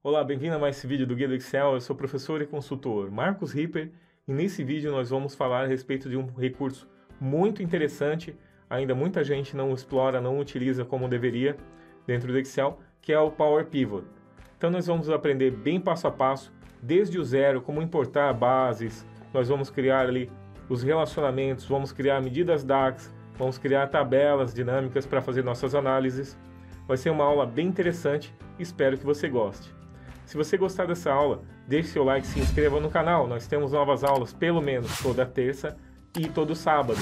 Olá, bem-vindo a mais esse vídeo do Guia do Excel. Eu sou o professor e consultor Marcos Ripper e nesse vídeo nós vamos falar a respeito de um recurso muito interessante, ainda muita gente não explora, não utiliza como deveria dentro do Excel, que é o Power Pivot. Então nós vamos aprender bem passo a passo, desde o zero, como importar bases, nós vamos criar ali os relacionamentos, vamos criar medidas DAX, vamos criar tabelas dinâmicas para fazer nossas análises. Vai ser uma aula bem interessante, espero que você goste. Se você gostar dessa aula, deixe seu like e se inscreva no canal. Nós temos novas aulas pelo menos toda terça e todo sábado.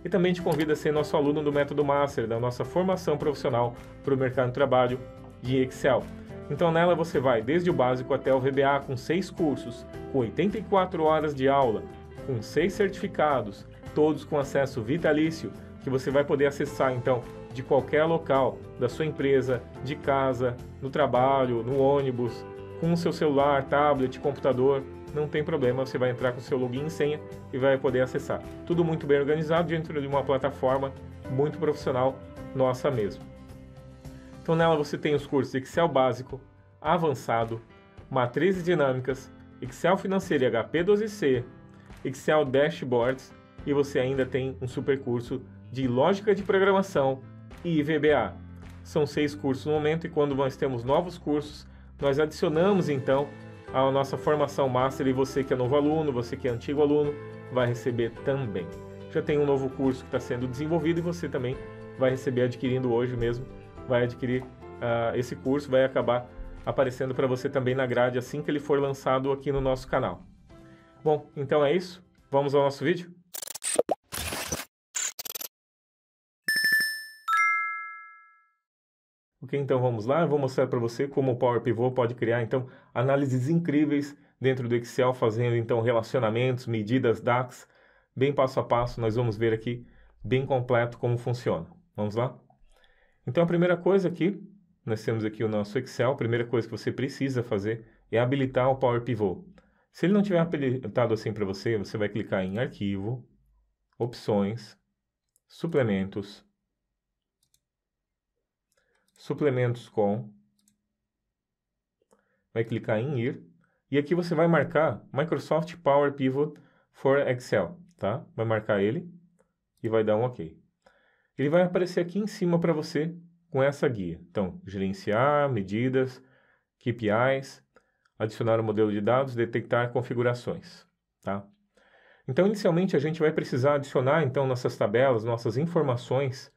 E também te convido a ser nosso aluno do Método Master, da nossa formação profissional para o mercado de trabalho de Excel. Então nela você vai desde o básico até o VBA com 6 cursos, com 84 horas de aula, com 6 certificados, todos com acesso vitalício, que você vai poder acessar então de qualquer local, da sua empresa, de casa, no trabalho, no ônibus, com o seu celular, tablet, computador, não tem problema, você vai entrar com o seu login e senha e vai poder acessar. Tudo muito bem organizado dentro de uma plataforma muito profissional, nossa mesmo. Então nela você tem os cursos Excel básico, avançado, matrizes dinâmicas, Excel financeiro e HP12C, Excel Dashboards e você ainda tem um super curso de lógica de programação e VBA. São 6 cursos no momento e quando nós temos novos cursos, nós adicionamos então a nossa formação Master e você que é novo aluno, você que é antigo aluno, vai receber também. Já tem um novo curso que está sendo desenvolvido e você também vai receber adquirindo hoje mesmo, vai adquirir esse curso, vai acabar aparecendo para você também na grade assim que ele for lançado aqui no nosso canal. Bom, então é isso, vamos ao nosso vídeo? Ok, então vamos lá, eu vou mostrar para você como o Power Pivot pode criar então análises incríveis dentro do Excel, fazendo então relacionamentos, medidas DAX, bem passo a passo, nós vamos ver aqui bem completo como funciona. Vamos lá? Então a primeira coisa aqui, nós temos aqui o nosso Excel, a primeira coisa que você precisa fazer é habilitar o Power Pivot. Se ele não tiver habilitado assim para você, você vai clicar em Arquivo, Opções, Suplementos, Suplementos com, vai clicar em Ir, e aqui você vai marcar Microsoft Power Pivot for Excel, tá? Vai marcar ele e vai dar um OK. Ele vai aparecer aqui em cima para você com essa guia. Então, gerenciar, medidas, KPIs, adicionar o modelo de dados, detectar configurações, tá? Então, inicialmente, a gente vai precisar adicionar, então, nossas tabelas, nossas informações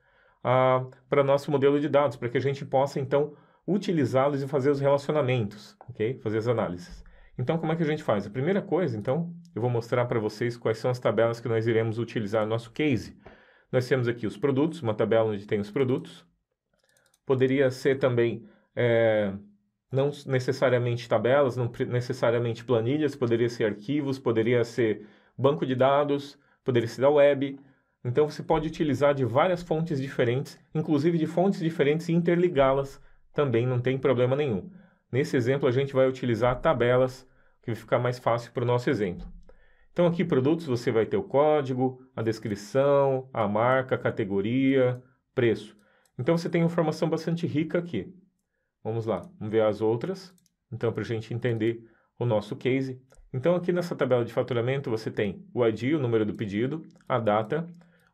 para nosso modelo de dados, para que a gente possa, então, utilizá-los e fazer os relacionamentos, ok? Fazer as análises. Então, como é que a gente faz? A primeira coisa, então, eu vou mostrar para vocês quais são as tabelas que nós iremos utilizar no nosso case. Nós temos aqui os produtos, uma tabela onde tem os produtos. Poderia ser também, não necessariamente tabelas, não necessariamente planilhas, poderia ser arquivos, poderia ser banco de dados, poderia ser da web. Então você pode utilizar de várias fontes diferentes, inclusive de fontes diferentes e interligá-las também, não tem problema nenhum. Nesse exemplo a gente vai utilizar tabelas, que vai ficar mais fácil para o nosso exemplo. Então aqui produtos você vai ter o código, a descrição, a marca, a categoria, preço. Então você tem informação bastante rica aqui. Vamos lá, vamos ver as outras. Então para a gente entender o nosso case. Então aqui nessa tabela de faturamento você tem o ID, o número do pedido, a data,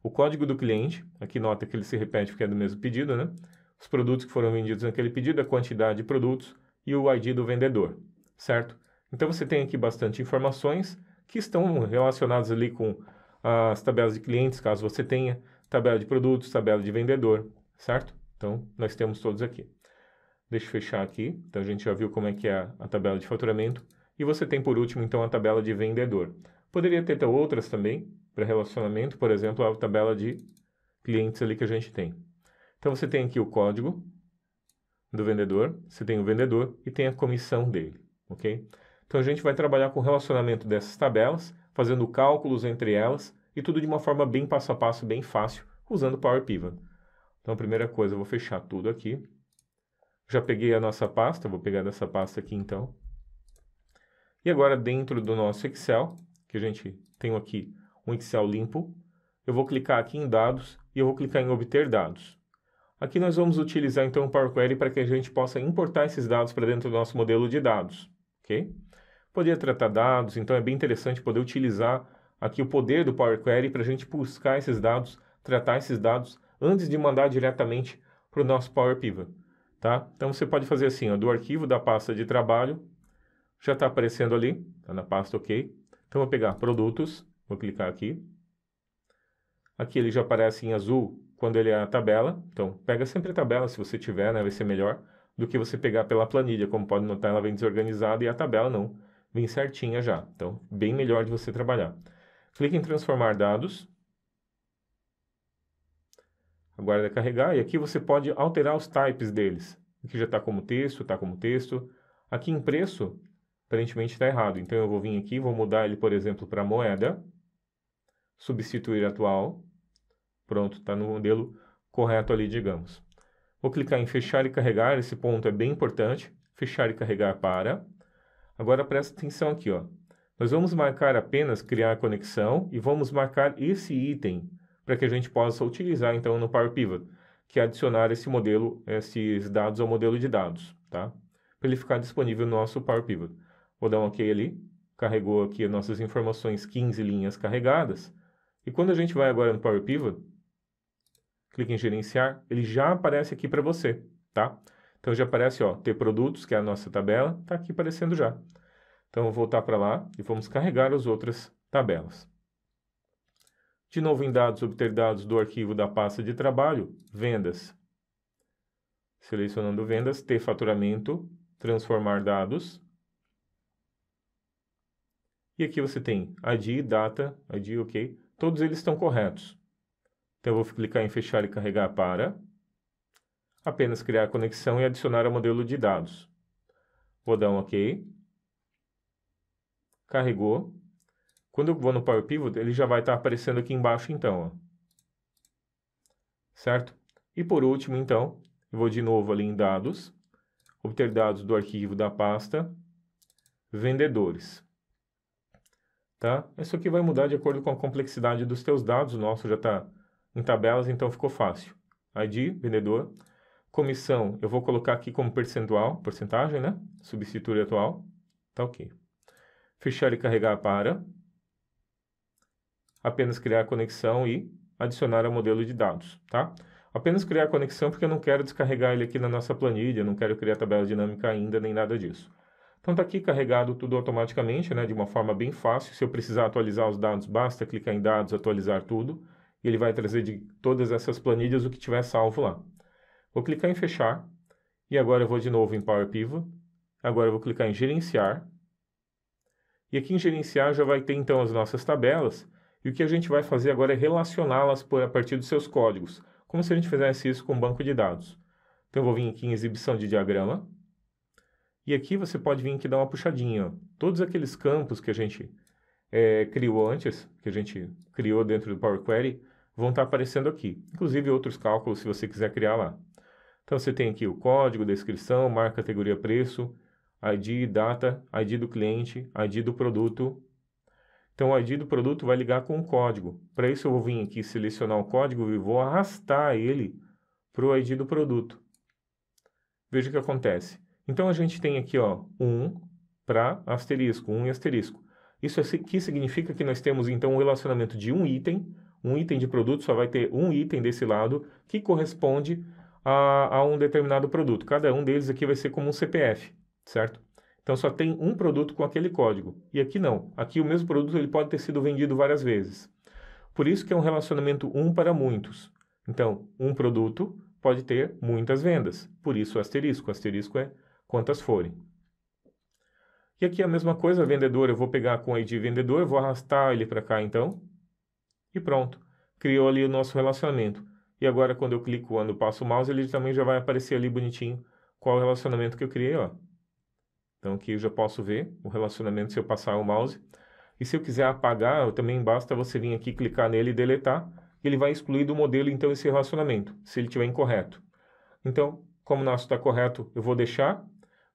o código do cliente, aqui nota que ele se repete porque é do mesmo pedido, né? Os produtos que foram vendidos naquele pedido, a quantidade de produtos e o ID do vendedor, certo? Então você tem aqui bastante informações que estão relacionadas ali com as tabelas de clientes, caso você tenha, tabela de produtos, tabela de vendedor, certo? Então nós temos todos aqui. Deixa eu fechar aqui, então a gente já viu como é que é a tabela de faturamento. E você tem por último então a tabela de vendedor. Poderia ter outras também para relacionamento, por exemplo, a tabela de clientes ali que a gente tem. Então você tem aqui o código do vendedor, você tem o vendedor e tem a comissão dele, ok? Então a gente vai trabalhar com o relacionamento dessas tabelas, fazendo cálculos entre elas e tudo de uma forma bem passo a passo, bem fácil, usando o Power Pivot. Então a primeira coisa, eu vou fechar tudo aqui. Já peguei a nossa pasta, vou pegar dessa pasta aqui então. E agora dentro do nosso Excel, que a gente tem aqui um Excel limpo, eu vou clicar aqui em dados e eu vou clicar em obter dados. Aqui nós vamos utilizar então o Power Query para que a gente possa importar esses dados para dentro do nosso modelo de dados, ok? Poder tratar dados, então é bem interessante poder utilizar aqui o poder do Power Query para a gente buscar esses dados, tratar esses dados antes de mandar diretamente para o nosso Power Pivot, tá? Então você pode fazer assim, ó, do arquivo da pasta de trabalho, já está aparecendo ali, está na pasta OK. Então, vou pegar produtos, vou clicar aqui. Aqui ele já aparece em azul quando ele é a tabela. Então, pega sempre a tabela se você tiver, né? Vai ser melhor do que você pegar pela planilha. Como pode notar, ela vem desorganizada e a tabela não, vem certinha já. Então, bem melhor de você trabalhar. Clique em transformar dados. Aguarda carregar e aqui você pode alterar os types deles. Aqui já está como texto, está como texto. Aqui em preço, aparentemente está errado. Então, eu vou vir aqui, vou mudar ele, por exemplo, para moeda. Substituir atual. Pronto, está no modelo correto ali, digamos. Vou clicar em fechar e carregar. Esse ponto é bem importante. Fechar e carregar para. Agora, presta atenção aqui, ó. Nós vamos marcar apenas criar conexão e vamos marcar esse item para que a gente possa utilizar, então, no Power Pivot, que é adicionar esse modelo, esses dados ao modelo de dados, tá? Para ele ficar disponível no nosso Power Pivot. Vou dar um OK ali, carregou aqui as nossas informações, 15 linhas carregadas, e quando a gente vai agora no Power Pivot, clique em gerenciar, ele já aparece aqui para você, tá? Então já aparece, ó, ter produtos, que é a nossa tabela, tá aqui aparecendo já. Então, vou voltar para lá e vamos carregar as outras tabelas. De novo, em dados, obter dados do arquivo da pasta de trabalho, vendas. Selecionando vendas, ter faturamento, transformar dados. E aqui você tem ID, data, ID, OK. Todos eles estão corretos. Então, eu vou clicar em fechar e carregar para. Apenas criar conexão e adicionar ao modelo de dados. Vou dar um OK. Carregou. Quando eu vou no Power Pivot, ele já vai estar aparecendo aqui embaixo, então, ó. Certo? E por último, então, eu vou de novo ali em dados, obter dados do arquivo da pasta, vendedores. Tá? Isso aqui vai mudar de acordo com a complexidade dos teus dados, o nosso já está em tabelas, então ficou fácil. ID, vendedor. Comissão, eu vou colocar aqui como percentual, porcentagem, né? Substituir atual. Tá OK. Fechar e carregar para. Apenas criar conexão e adicionar ao modelo de dados, tá? Apenas criar conexão porque eu não quero descarregar ele aqui na nossa planilha, não quero criar tabela dinâmica ainda, nem nada disso. Então está aqui carregado tudo automaticamente, né, de uma forma bem fácil. Se eu precisar atualizar os dados, basta clicar em dados, atualizar tudo, e ele vai trazer de todas essas planilhas o que tiver salvo lá. Vou clicar em fechar, e agora eu vou de novo em Power Pivot. Agora eu vou clicar em gerenciar, e aqui em gerenciar já vai ter então as nossas tabelas. E o que a gente vai fazer agora é relacioná-las a partir dos seus códigos, como se a gente fizesse isso com um banco de dados. Então, eu vou vir aqui em exibição de diagrama, e aqui você pode vir aqui dar uma puxadinha. Ó. Todos aqueles campos que a gente criou antes, que a gente criou dentro do Power Query, vão estar aparecendo aqui. Inclusive outros cálculos, se você quiser criar lá. Então, você tem aqui o código, descrição, marca, categoria, preço, ID, data, ID do cliente, ID do produto. Então, o ID do produto vai ligar com o código. Para isso, eu vou vir aqui selecionar o código e vou arrastar ele para o ID do produto. Veja o que acontece. Então, a gente tem aqui, ó, 1 para asterisco, 1 e asterisco. Isso aqui significa que nós temos, então, um relacionamento de um item de produto só vai ter um item desse lado que corresponde a um determinado produto. Cada um deles aqui vai ser como um CPF, certo? Então, só tem um produto com aquele código. E aqui não. Aqui o mesmo produto ele pode ter sido vendido várias vezes. Por isso que é um relacionamento um para muitos. Então, um produto pode ter muitas vendas. Por isso o asterisco. O asterisco é quantas forem. E aqui a mesma coisa, vendedor. Eu vou pegar com o ID vendedor, vou arrastar ele para cá, então. E pronto. Criou ali o nosso relacionamento. E agora, quando eu clico, quando eu passo o mouse, ele também já vai aparecer ali bonitinho qual o relacionamento que eu criei, ó. Então, aqui eu já posso ver o relacionamento se eu passar o mouse. E se eu quiser apagar, também basta você vir aqui, clicar nele e deletar. Ele vai excluir do modelo, então, esse relacionamento, se ele estiver incorreto. Então, como o nosso está correto, eu vou deixar.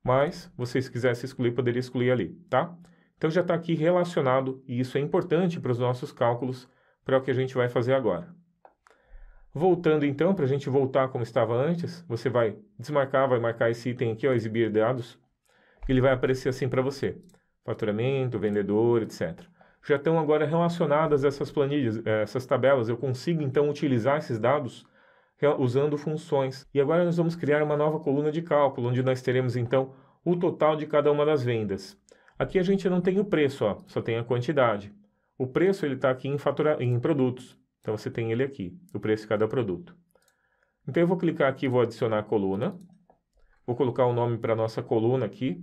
Mas, vocês quisessem excluir, poderia excluir ali, tá? Então, já está aqui relacionado. E isso é importante para os nossos cálculos, para o que a gente vai fazer agora. Voltando então, para a gente voltar como estava antes, você vai desmarcar, vai marcar esse item aqui, ó, exibir dados. Ele vai aparecer assim para você. Faturamento, vendedor, etc. Já estão agora relacionadas essas planilhas, essas tabelas. Eu consigo então utilizar esses dados usando funções. E agora nós vamos criar uma nova coluna de cálculo, onde nós teremos então o total de cada uma das vendas. Aqui a gente não tem o preço, ó, só tem a quantidade. O preço ele está aqui em produtos. Então você tem ele aqui, o preço de cada produto. Então eu vou clicar aqui, vou adicionar a coluna. Vou colocar o nome para a nossa coluna aqui.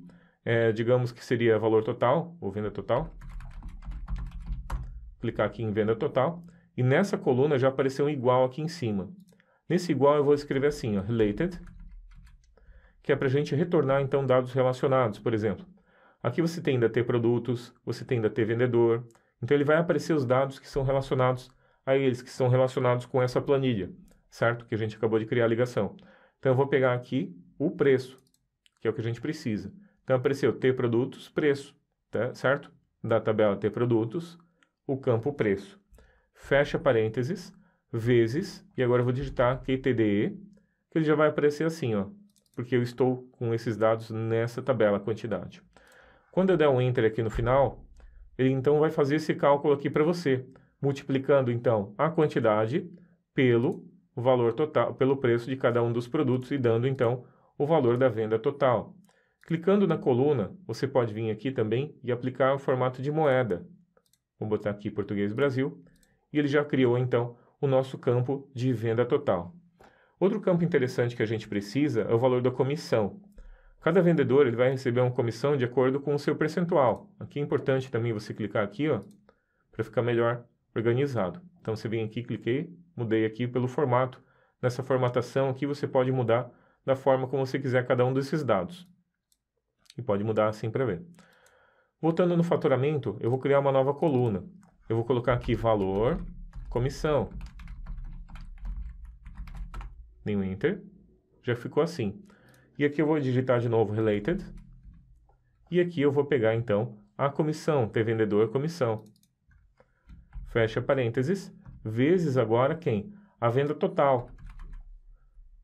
Digamos que seria valor total, ou venda total. Clicar aqui em venda total. E nessa coluna já apareceu um igual aqui em cima. Nesse igual eu vou escrever assim, ó, related, que é para a gente retornar então dados relacionados. Por exemplo, aqui você tem ainda ter produtos, você tem ainda ter vendedor. Então ele vai aparecer os dados que são relacionados a eles, que são relacionados com essa planilha, certo? Que a gente acabou de criar a ligação. Então eu vou pegar aqui o preço, que é o que a gente precisa. Então apareceu ter produtos, preço, tá? Certo? Da tabela ter produtos, o campo preço. Fecha parênteses, vezes, e agora eu vou digitar QTDE, que ele já vai aparecer assim, ó, porque eu estou com esses dados nessa tabela, quantidade. Quando eu der um Enter aqui no final, ele então vai fazer esse cálculo aqui para você, multiplicando então a quantidade pelo valor total, pelo preço de cada um dos produtos e dando então o valor da venda total. Clicando na coluna, você pode vir aqui também e aplicar o formato de moeda. Vou botar aqui Português Brasil, e ele já criou então o nosso campo de venda total. Outro campo interessante que a gente precisa é o valor da comissão. Cada vendedor ele vai receber uma comissão de acordo com o seu percentual. Aqui é importante também você clicar aqui, ó, para ficar melhor organizado. Então você vem aqui, cliquei, mudei aqui pelo formato. Nessa formatação aqui você pode mudar da forma como você quiser cada um desses dados. E pode mudar assim para ver. Voltando no faturamento, eu vou criar uma nova coluna. Eu vou colocar aqui valor, comissão. Dei um Enter. Já ficou assim. E aqui eu vou digitar de novo related. E aqui eu vou pegar então a comissão, ter vendedor, comissão. Fecha parênteses, vezes agora quem? A venda total.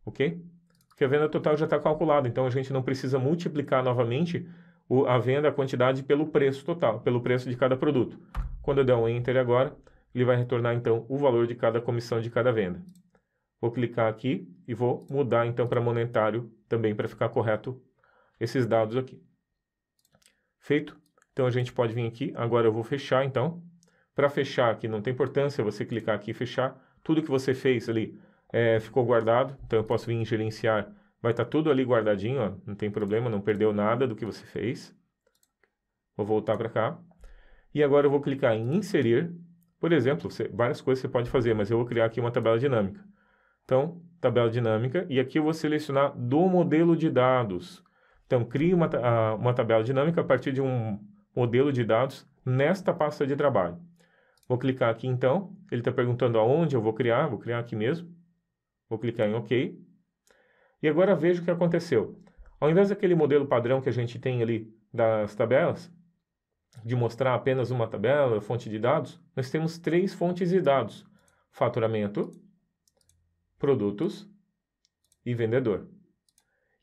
Ok? Porque a venda total já está calculada, então a gente não precisa multiplicar novamente a venda, a quantidade pelo preço total, pelo preço de cada produto. Quando eu der um Enter agora, ele vai retornar então o valor de cada comissão de cada venda. Vou clicar aqui e vou mudar então para monetário também para ficar correto esses dados aqui. Feito? Então a gente pode vir aqui, agora eu vou fechar então. Para fechar aqui não tem importância você clicar aqui e fechar. Tudo que você fez ali ficou guardado, então eu posso vir em gerenciar, vai estar tudo ali guardadinho, ó, não tem problema, não perdeu nada do que você fez. Vou voltar para cá. E agora eu vou clicar em inserir. Por exemplo, várias coisas você pode fazer, mas eu vou criar aqui uma tabela dinâmica. Então, tabela dinâmica, e aqui eu vou selecionar do modelo de dados. Então, crie uma tabela dinâmica a partir de um modelo de dados nesta pasta de trabalho. Vou clicar aqui então, ele está perguntando aonde eu vou criar aqui mesmo. Vou clicar em OK. E agora veja o que aconteceu. Ao invés daquele modelo padrão que a gente tem ali das tabelas, de mostrar apenas uma tabela, fonte de dados, nós temos 3 fontes de dados. Faturamento, produtos e vendedor.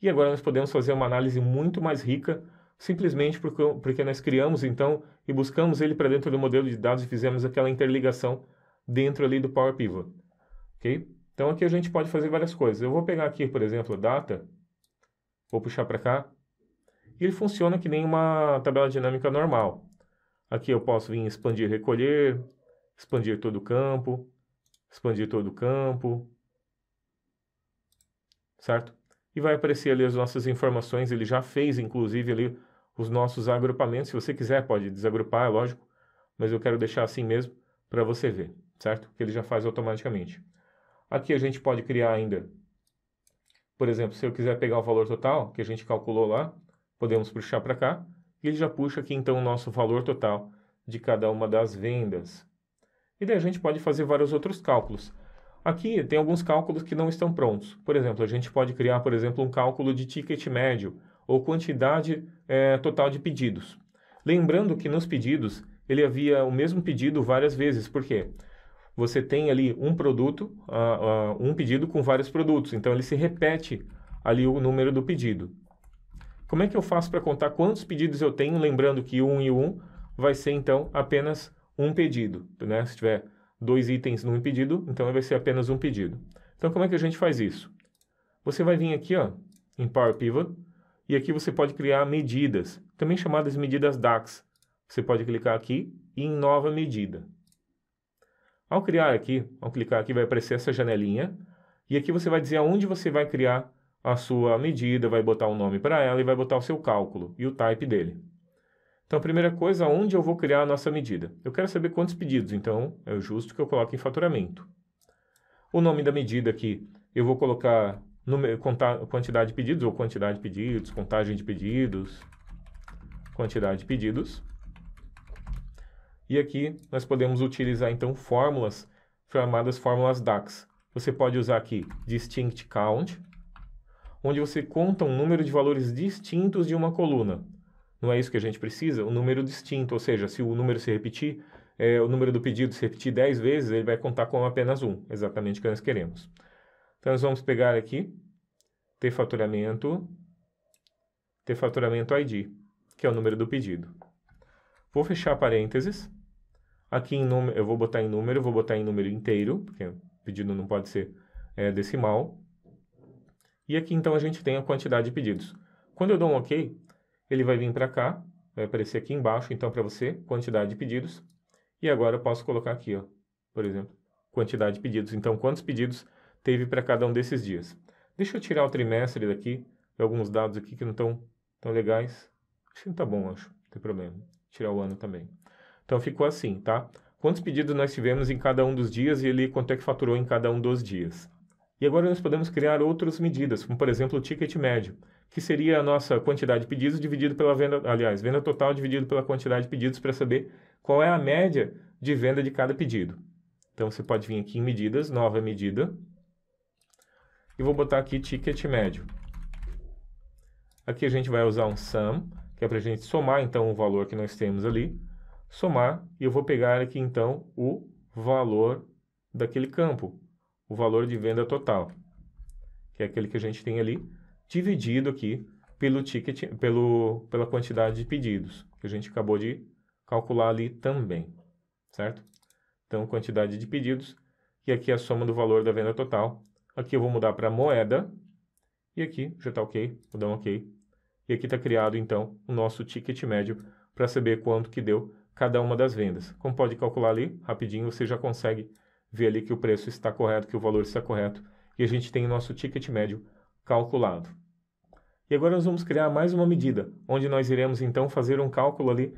E agora nós podemos fazer uma análise muito mais rica, simplesmente porque nós criamos então e buscamos ele para dentro do modelo de dados e fizemos aquela interligação dentro ali do Power Pivot. Ok? Então aqui a gente pode fazer várias coisas. Eu vou pegar aqui, por exemplo, data, vou puxar para cá, e ele funciona que nem uma tabela dinâmica normal. Aqui eu posso vir expandir, recolher, expandir todo o campo, expandir todo o campo, certo? E vai aparecer ali as nossas informações, ele já fez inclusive ali os nossos agrupamentos, se você quiser pode desagrupar, é lógico, mas eu quero deixar assim mesmo para você ver, certo? Que ele já faz automaticamente. Aqui a gente pode criar ainda, por exemplo, se eu quiser pegar o valor total, que a gente calculou lá, podemos puxar para cá, e ele já puxa aqui então o nosso valor total de cada uma das vendas. E daí a gente pode fazer vários outros cálculos. Aqui tem alguns cálculos que não estão prontos. Por exemplo, a gente pode criar, por exemplo, um cálculo de ticket médio ou quantidade total de pedidos. Lembrando que nos pedidos ele havia o mesmo pedido várias vezes. Por quê? você tem ali um produto, um pedido com vários produtos. Então, ele se repete ali o número do pedido. Como é que eu faço para contar quantos pedidos eu tenho? Lembrando que 1 e 1 vai ser, então, apenas um pedido, né? Se tiver 2 itens num pedido, então vai ser apenas um pedido. Então, como é que a gente faz isso? Você vai vir aqui, ó, em Power Pivot, e aqui você pode criar medidas, também chamadas medidas DAX. Você pode clicar aqui e em nova medida. Ao clicar aqui vai aparecer essa janelinha, e aqui você vai dizer aonde você vai criar a sua medida, vai botar um nome para ela e vai botar o seu cálculo e o type dele. Então, a primeira coisa, onde eu vou criar a nossa medida? Eu quero saber quantos pedidos, então é justo que eu coloque em faturamento. O nome da medida aqui, eu vou colocar quantidade de pedidos ou quantidade de pedidos, contagem de pedidos, quantidade de pedidos. E aqui nós podemos utilizar então fórmulas chamadas fórmulas DAX. Você pode usar aqui Distinct Count, onde você conta um número de valores distintos de uma coluna. Não é isso que a gente precisa? Um número distinto, ou seja, se o número se repetir, o número do pedido se repetir 10 vezes, ele vai contar como apenas um, exatamente o que nós queremos. Então, nós vamos pegar aqui, ter faturamento ID, que é o número do pedido. Vou fechar parênteses. Aqui em número, eu vou botar em número inteiro, porque o pedido não pode ser decimal. E aqui, então, a gente tem a quantidade de pedidos. Quando eu dou um OK, ele vai vir para cá, vai aparecer aqui embaixo, então, para você, quantidade de pedidos. E agora eu posso colocar aqui, ó, por exemplo, quantidade de pedidos. Então, quantos pedidos teve para cada um desses dias. Deixa eu tirar o trimestre daqui, alguns dados aqui que não estão tão legais. Acho que não está bom, acho, não tem problema. Tirar o ano também. Então, ficou assim, tá? Quantos pedidos nós tivemos em cada um dos dias e ele quanto é que faturou em cada um dos dias. E agora nós podemos criar outras medidas, como por exemplo o ticket médio, que seria a nossa quantidade de pedidos dividido pela venda, aliás, venda total dividido pela quantidade de pedidos para saber qual é a média de venda de cada pedido. Então você pode vir aqui em medidas, nova medida, e vou botar aqui ticket médio. Aqui a gente vai usar um sum, que é para a gente somar então o valor que nós temos ali, somar, e eu vou pegar aqui então o valor daquele campo, o valor de venda total, que é aquele que a gente tem ali, dividido aqui pelo ticket, pela quantidade de pedidos, que a gente acabou de calcular ali também, certo? Então, quantidade de pedidos, e aqui a soma do valor da venda total. Aqui eu vou mudar para moeda, e aqui já está ok, vou dar um ok. E aqui está criado, então, o nosso ticket médio para saber quanto que deu cada uma das vendas. Como pode calcular ali, rapidinho, você já consegue ver ali que o preço está correto, que o valor está correto, e a gente tem o nosso ticket médio calculado. E agora nós vamos criar mais uma medida, onde nós iremos, então, fazer um cálculo ali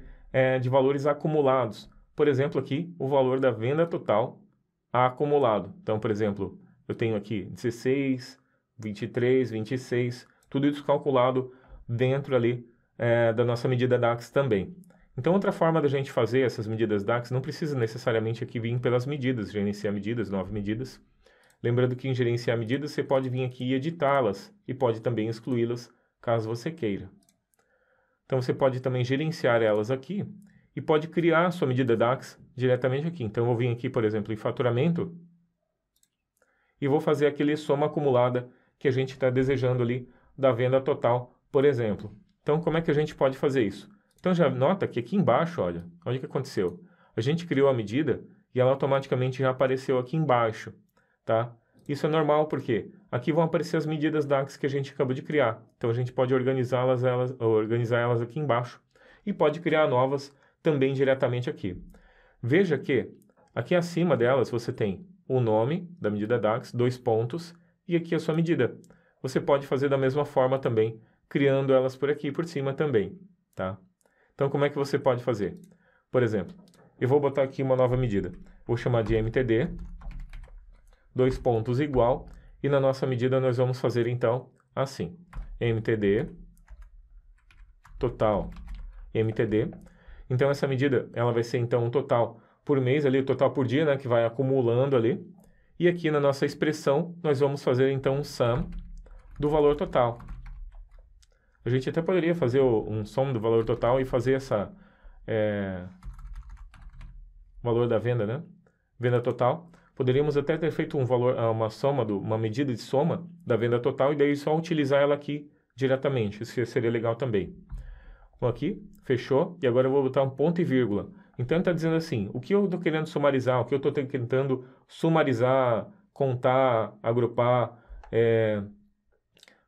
de valores acumulados. Por exemplo, aqui, o valor da venda total acumulado. Então, por exemplo, eu tenho aqui 16, 23, 26, tudo isso calculado dentro ali da nossa medida DAX também. Então, outra forma da gente fazer essas medidas DAX não precisa necessariamente aqui vir pelas medidas, gerenciar medidas, 9 medidas. Lembrando que em gerenciar medidas você pode vir aqui e editá-las e pode também excluí-las caso você queira. Então, você pode também gerenciar elas aqui e pode criar a sua medida DAX diretamente aqui. Então, eu vou vir aqui, por exemplo, em faturamento e vou fazer aquele soma acumulada que a gente está desejando ali da venda total, por exemplo. Então, como é que a gente pode fazer isso? Então, já nota que aqui embaixo, olha o que aconteceu. A gente criou a medida e ela automaticamente já apareceu aqui embaixo, tá? Isso é normal porque aqui vão aparecer as medidas DAX que a gente acabou de criar. Então, a gente pode organizar elas aqui embaixo e pode criar novas também diretamente aqui. Veja que aqui acima delas você tem o nome da medida DAX, 2 pontos, e aqui a sua medida. Você pode fazer da mesma forma também, criando elas por aqui e por cima também, tá? Então, como é que você pode fazer? Por exemplo, eu vou botar aqui uma nova medida. Vou chamar de MTD, 2 pontos igual, e na nossa medida nós vamos fazer então assim, MTD, total, MTD. Então, essa medida, ela vai ser então um total por mês ali, o total por dia, né, que vai acumulando ali. E aqui na nossa expressão, nós vamos fazer então um sum do valor total. A gente até poderia fazer um sum do valor total e fazer essa valor da venda, né? venda total. Poderíamos até ter feito uma soma, uma medida de soma da venda total e daí só utilizar ela aqui diretamente. Isso seria legal também. Então aqui, fechou. E agora eu vou botar um ponto e vírgula. Então está dizendo assim, o que eu estou querendo sumarizar, o que eu estou tentando sumarizar, contar, agrupar,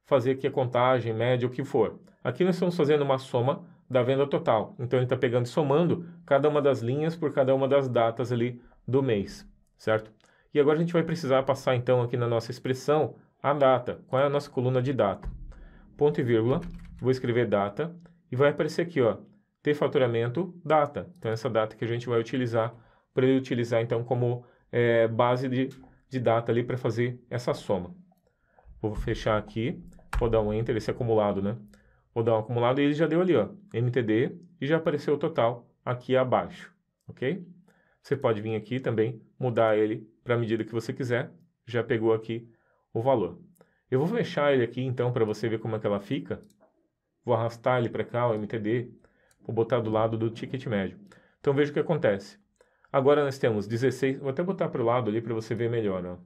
fazer aqui a contagem, média, o que for. Aqui nós estamos fazendo uma soma da venda total. Então ele está pegando e somando cada uma das linhas por cada uma das datas ali do mês, certo? E agora a gente vai precisar passar então aqui na nossa expressão a data. Qual é a nossa coluna de data? Ponto e vírgula, vou escrever data e vai aparecer aqui, ó, ter faturamento, data. Então essa data que a gente vai utilizar para ele utilizar então como base de data ali para fazer essa soma. Vou fechar aqui, vou dar um Enter, esse acumulado, né? Vou dar um acumulado e ele já deu ali, ó, MTD, e já apareceu o total aqui abaixo, ok? Você pode vir aqui também, mudar ele para a medida que você quiser, já pegou aqui o valor. Eu vou fechar ele aqui, então, para você ver como é que ela fica. Vou arrastar ele para cá, o MTD, vou botar do lado do ticket médio. Então, veja o que acontece. Agora nós temos 16, vou até botar para o lado ali para você ver melhor, ó.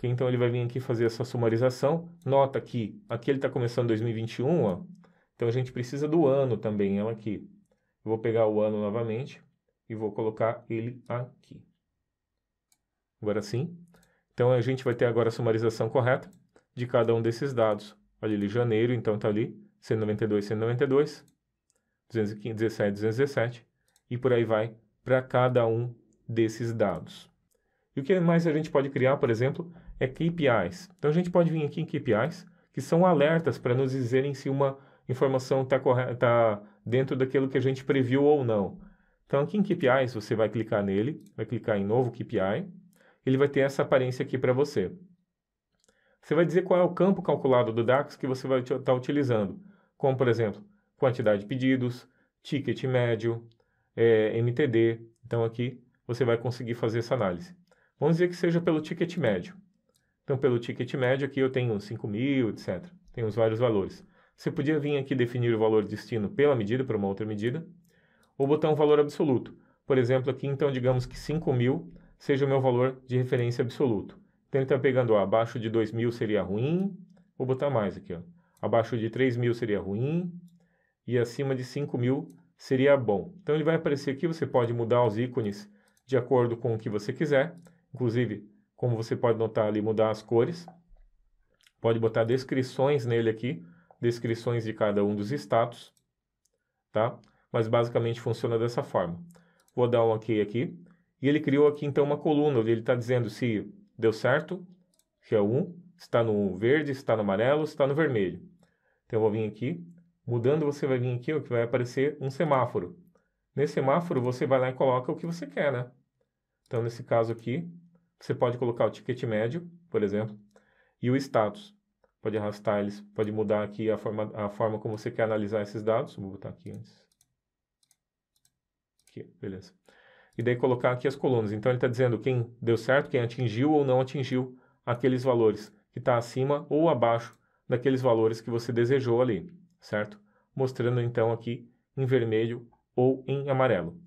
Então ele vai vir aqui fazer essa sumarização. Nota que aqui ele está começando 2021, ó. Então a gente precisa do ano também, ela aqui. Eu vou pegar o ano novamente e vou colocar ele aqui. Agora sim. Então a gente vai ter agora a sumarização correta de cada um desses dados. Olha ali, janeiro, então está ali, 192, 192, 215, 17, 217, e por aí vai para cada um desses dados. E o que mais a gente pode criar, por exemplo, é KPIs. Então a gente pode vir aqui em KPIs, que são alertas para nos dizerem se uma informação está dentro daquilo que a gente previu ou não. Então aqui em KPIs você vai clicar nele, vai clicar em novo KPI, ele vai ter essa aparência aqui para você. Você vai dizer qual é o campo calculado do DAX que você vai estar utilizando, como por exemplo, quantidade de pedidos, ticket médio, MTD. Então aqui você vai conseguir fazer essa análise. Vamos dizer que seja pelo ticket médio. Então, pelo ticket médio, aqui eu tenho 5.000, etc. Tem os vários valores. Você podia vir aqui definir o valor de destino pela medida, para uma outra medida, ou botar um valor absoluto. Por exemplo, aqui, então, digamos que 5.000 seja o meu valor de referência absoluto. Então, ele está pegando, ó, abaixo de 2.000 seria ruim, vou botar mais aqui, ó. Abaixo de 3.000 seria ruim, e acima de 5.000 seria bom. Então, ele vai aparecer aqui, você pode mudar os ícones de acordo com o que você quiser. Inclusive, como você pode notar ali, mudar as cores. Pode botar descrições nele aqui, descrições de cada um dos status, tá? Mas basicamente funciona dessa forma. Vou dar um OK aqui. E ele criou aqui então uma coluna, onde ele está dizendo se deu certo, que é o 1, se está no verde, se está no amarelo, se está no vermelho. Então eu vou vir aqui, mudando você vai vir aqui, o que vai aparecer um semáforo. Nesse semáforo você vai lá e coloca o que você quer, né? Então nesse caso aqui, você pode colocar o ticket médio, por exemplo, e o status. Pode arrastar eles, pode mudar aqui a forma como você quer analisar esses dados. Vou botar aqui antes. Aqui, beleza. E daí colocar aqui as colunas. Então ele está dizendo quem deu certo, quem atingiu ou não atingiu aqueles valores, que está acima ou abaixo daqueles valores que você desejou ali, certo? Mostrando então aqui em vermelho ou em amarelo.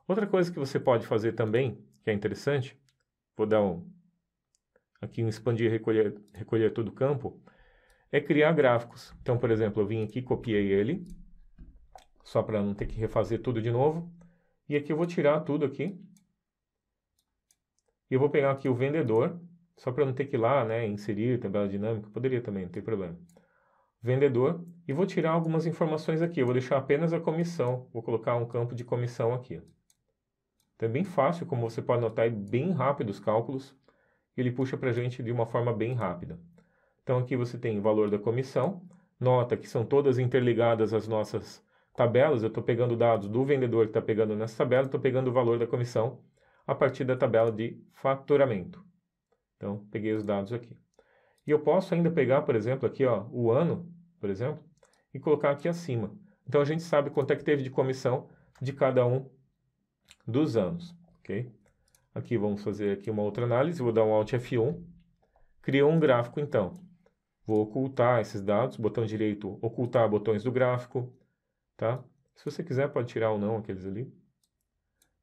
Outra coisa que você pode fazer também, que é interessante, vou dar aqui um expandir e recolher todo o campo, é criar gráficos. Então, por exemplo, eu vim aqui, copiei ele, só para não ter que refazer tudo de novo. E aqui eu vou tirar tudo aqui. E eu vou pegar aqui o vendedor, só para não ter que ir lá, né, inserir tabela dinâmica. Poderia também, não tem problema. Vendedor. E vou tirar algumas informações aqui. Eu vou deixar apenas a comissão. Vou colocar um campo de comissão aqui. Então é bem fácil, como você pode notar, é bem rápido os cálculos. Ele puxa para a gente de uma forma bem rápida. Então aqui você tem o valor da comissão. Nota que são todas interligadas as nossas tabelas. Eu estou pegando dados do vendedor que está pegando nessa tabela, estou pegando o valor da comissão a partir da tabela de faturamento. Então, peguei os dados aqui. E eu posso ainda pegar, por exemplo, aqui ó, o ano, por exemplo, e colocar aqui acima. Então a gente sabe quanto é que teve de comissão de cada um dos anos. Ok? Aqui vamos fazer aqui uma outra análise, vou dar um Alt F1. Criou um gráfico então. Vou ocultar esses dados, botão direito, ocultar botões do gráfico, tá? Se você quiser pode tirar ou não aqueles ali.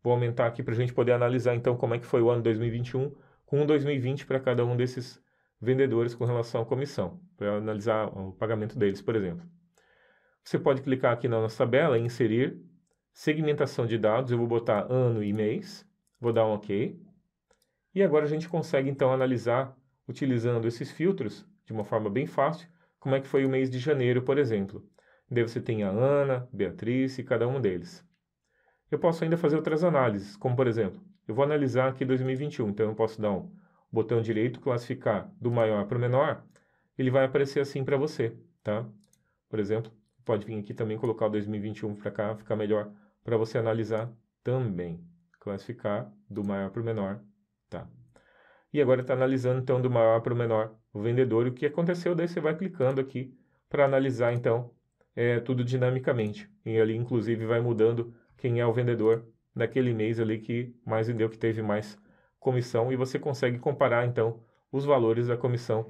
Vou aumentar aqui para a gente poder analisar então como é que foi o ano 2021 com 2020 para cada um desses vendedores com relação à comissão, para analisar o pagamento deles, por exemplo. Você pode clicar aqui na nossa tabela em inserir, segmentação de dados, eu vou botar ano e mês, vou dar um OK. E agora a gente consegue então analisar, utilizando esses filtros, de uma forma bem fácil, como é que foi o mês de janeiro, por exemplo. Daí você tem a Ana, Beatriz e cada um deles. Eu posso ainda fazer outras análises, como por exemplo, eu vou analisar aqui 2021, então eu posso dar um botão direito, classificar do maior para o menor, ele vai aparecer assim para você, tá? Por exemplo, pode vir aqui também colocar o 2021 para cá, ficar melhor para você analisar também. Classificar do maior para o menor, tá? E agora está analisando então do maior para o menor o vendedor e o que aconteceu, daí você vai clicando aqui para analisar então tudo dinamicamente. E ali inclusive vai mudando quem é o vendedor daquele mês ali que mais vendeu, que teve mais comissão, e você consegue comparar então os valores da comissão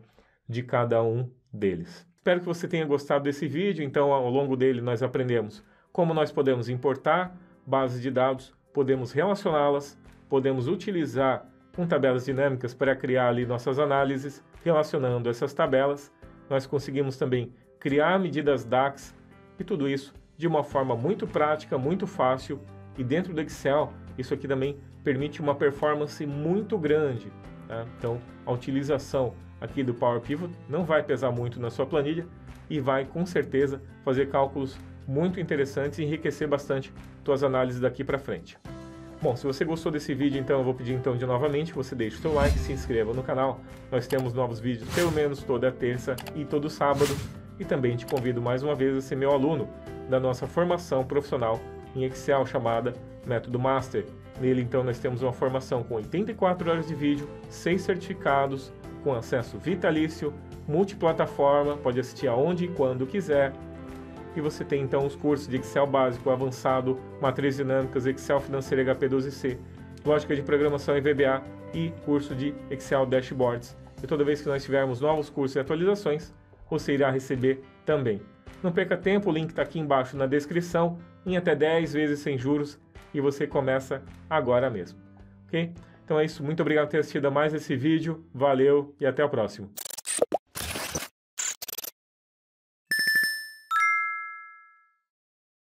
de cada um deles. Espero que você tenha gostado desse vídeo. Então, ao longo dele nós aprendemos como nós podemos importar bases de dados, podemos relacioná-las, podemos utilizar com tabelas dinâmicas para criar ali nossas análises. Relacionando essas tabelas, nós conseguimos também criar medidas DAX, e tudo isso de uma forma muito prática, muito fácil, e dentro do Excel isso aqui também permite uma performance muito grande, tá? Então a utilização aqui do Power Pivot não vai pesar muito na sua planilha e vai com certeza fazer cálculos muito interessantes e enriquecer bastante suas análises daqui para frente. Bom, se você gostou desse vídeo, então eu vou pedir então novamente que você deixe o seu like, se inscreva no canal. Nós temos novos vídeos pelo menos toda terça e todo sábado, e também te convido mais uma vez a ser meu aluno da nossa formação profissional em Excel chamada Método Master. Nele então nós temos uma formação com 84 horas de vídeo, 6 certificados, com acesso vitalício, multiplataforma, pode assistir aonde e quando quiser. E você tem então os cursos de Excel básico, avançado, matrizes dinâmicas, Excel financeiro HP12C, lógica de programação em VBA e curso de Excel Dashboards. E toda vez que nós tivermos novos cursos e atualizações, você irá receber também. Não perca tempo, o link está aqui embaixo na descrição, em até 10 vezes sem juros, e você começa agora mesmo. Ok? Então é isso, muito obrigado por ter assistido a mais esse vídeo, valeu e até o próximo.